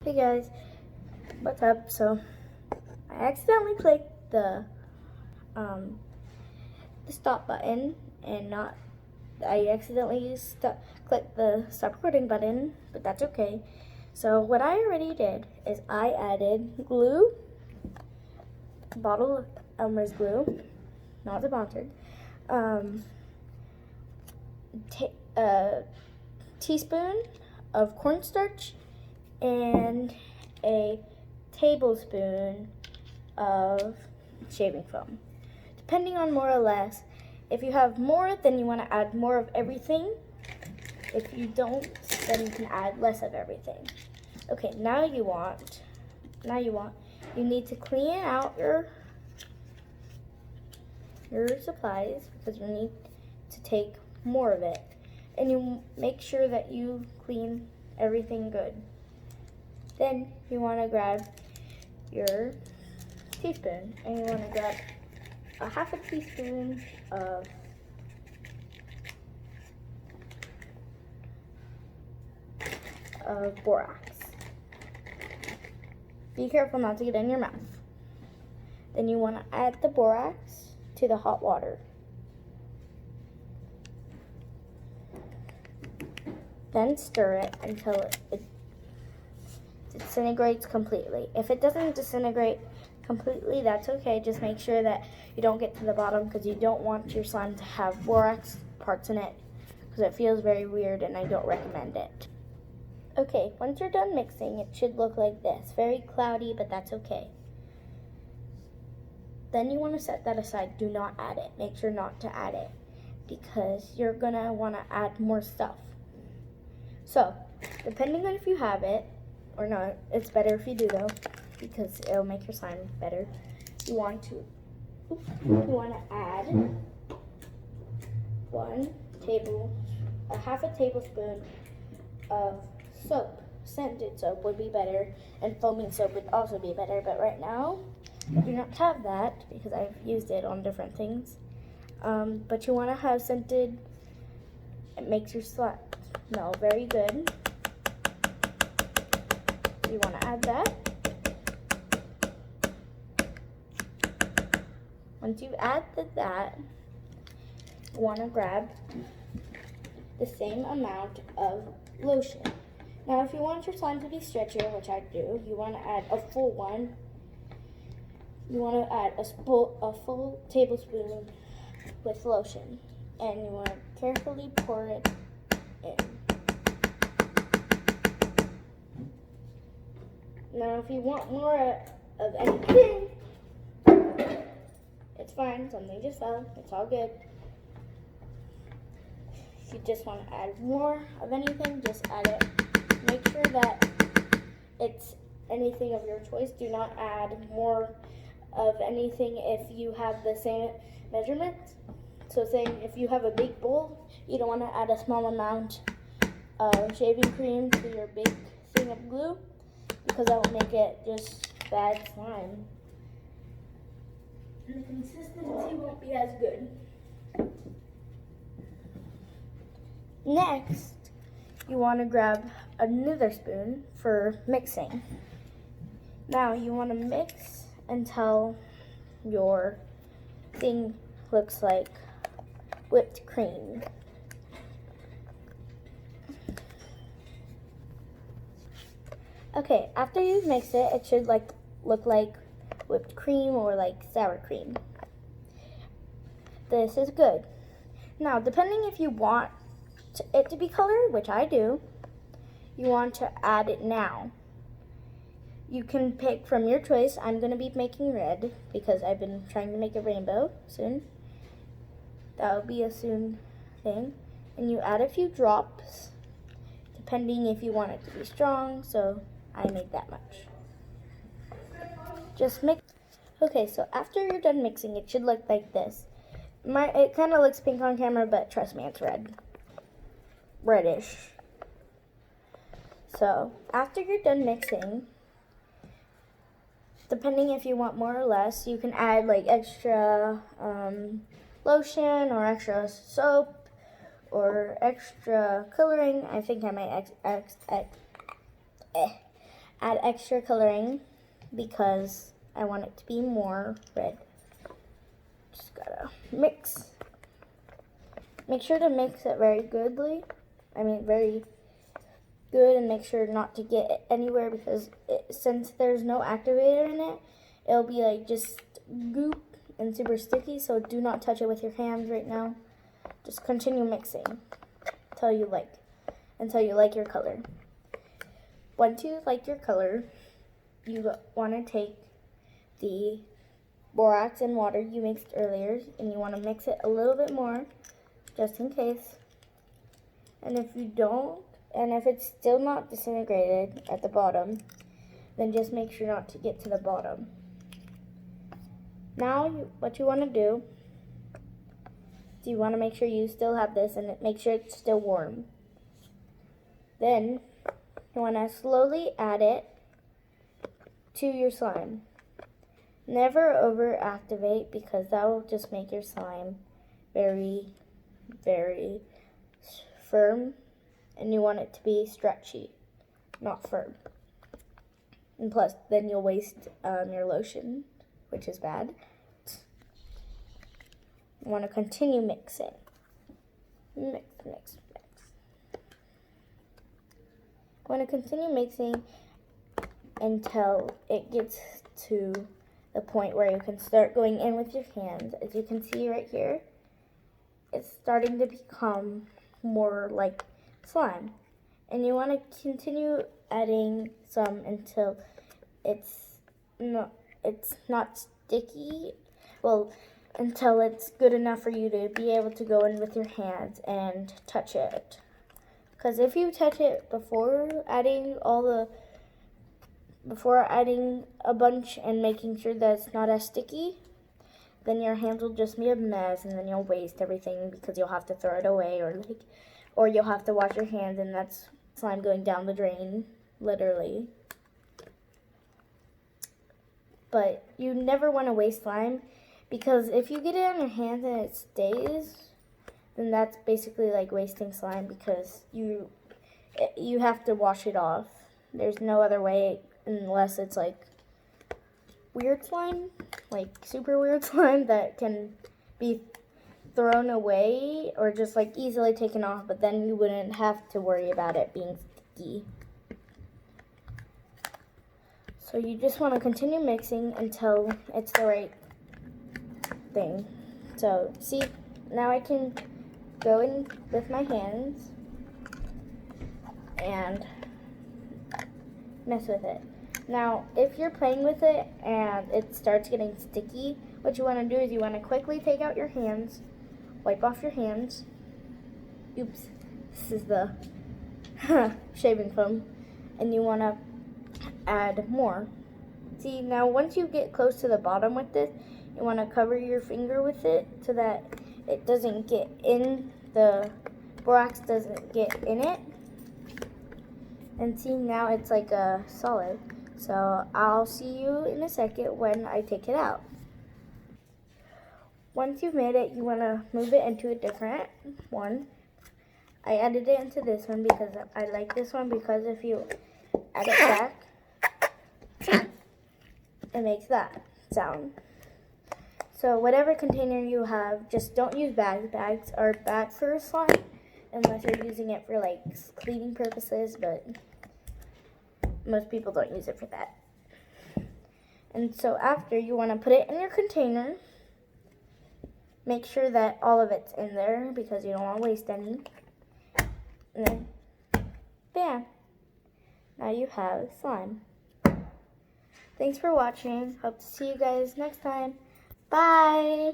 Hey guys, what's up? So I accidentally clicked the stop button and I accidentally clicked the stop recording button, but that's okay. So what I already did is I added glue, bottle of Elmer's glue, not sponsored, a teaspoon of cornstarch, and a tablespoon of shaving foam. Depending on more or less, if you have more, then you want to add more of everything. If you don't, then you can add less of everything. Okay, you need to clean out your supplies because you need to take more of it. And you make sure that you clean everything good. Then you want to grab your teaspoon and you want to grab a half a teaspoon of borax. Be careful not to get in your mouth. Then you want to add the borax to the hot water. Then stir it until it disintegrates completely. If it doesn't disintegrate completely, that's okay. Just make sure that you don't get to the bottom because you don't want your slime to have borax parts in it because it feels very weird and I don't recommend it. Okay, once you're done mixing, it should look like this. Very cloudy, but that's okay. Then you want to set that aside. Do not add it. Make sure not to add it because you're going to want to add more stuff. So, depending on if you have it or not, it's better if you do though, because it'll make your slime better. You want to add a half a tablespoon of soap. Scented soap would be better, and foaming soap would also be better, but right now I do not have that because I've used it on different things. But you want to have scented. It makes your slime smell very good. You want to add that. Once you add that, you want to grab the same amount of lotion. Now, if you want your slime to be stretchier, which I do, you want to add a full one. You want to add a full tablespoon with lotion, and you want to carefully pour it in. Now, if you want more of anything, it's fine. Something just fell. It's all good. If you just want to add more of anything, just add it. Make sure that it's anything of your choice. Do not add more of anything if you have the same measurements. So saying if you have a big bowl, you don't want to add a small amount of shaving cream to your big thing of glue because that will make it just bad slime. And the consistency won't be as good. Next, you want to grab another spoon for mixing. Now you want to mix until your thing looks like whipped cream. Okay, after you've mixed it, it should look like whipped cream or like sour cream. This is good. Now, depending if you want it to be colored, which I do, you want to add it now. You can pick from your choice. I'm going to be making red because I've been trying to make a rainbow soon. That will be a soon thing. And you add a few drops, depending if you want it to be strong, so I made that much. Just mix. Okay, so after you're done mixing, it should look like this. It kind of looks pink on camera, but trust me, it's red. Reddish. So, after you're done mixing, depending if you want more or less, you can add like extra lotion or extra soap or extra coloring. I think I might add extra coloring because I want it to be more red. Just gotta mix. Make sure to mix it very very good, and make sure not to get it anywhere because since there's no activator in it, it'll be like just goop and super sticky, so do not touch it with your hands right now. Just continue mixing until you like your color. Once you like your color, you want to take the borax and water you mixed earlier, and you want to mix it a little bit more just in case. And if it's still not disintegrated at the bottom, then just make sure not to get to the bottom. Now what you want to do is you want to make sure you still have this and make sure it's still warm. Then you want to slowly add it to your slime. Never over activate because that will just make your slime very firm, and you want it to be stretchy, not firm. And plus, then you'll waste your lotion, which is bad. You want to continue mixing. Mix. You want to continue mixing until it gets to the point where you can start going in with your hands. As you can see right here, it's starting to become more like slime. And you want to continue adding some until it's not sticky. Well, until it's good enough for you to be able to go in with your hands and touch it. Because if you touch it before adding a bunch and making sure that it's not as sticky, then your hands will just be a mess, and then you'll waste everything because you'll have to throw it away, or you'll have to wash your hands, and that's slime going down the drain, literally. But you never want to waste slime, because if you get it on your hands and it stays, then that's basically like wasting slime, because you have to wash it off. There's no other way unless it's like weird slime, like super weird slime that can be thrown away or just like easily taken off, but then you wouldn't have to worry about it being sticky. So you just want to continue mixing until it's the right thing. So see, now I can go in with my hands and mess with it. Now, if you're playing with it and it starts getting sticky, what you want to do is you want to quickly take out your hands, wipe off your hands. Oops, this is the shaving foam. And you want to add more. See, now once you get close to the bottom with this, you want to cover your finger with it so that it doesn't get in, the borax doesn't get in it. And see, now it's like a solid. So I'll see you in a second when I take it out. Once you've made it, you want to move it into a different one. I added it into this one because I like this one, because if you add it back, it makes that sound. So whatever container you have, just don't use bags. Bags are bad for slime unless you're using it for like cleaning purposes, but most people don't use it for that. And so after, you want to put it in your container. Make sure that all of it's in there because you don't want to waste any. And then, bam! Now you have slime. Thanks for watching. Hope to see you guys next time. Bye!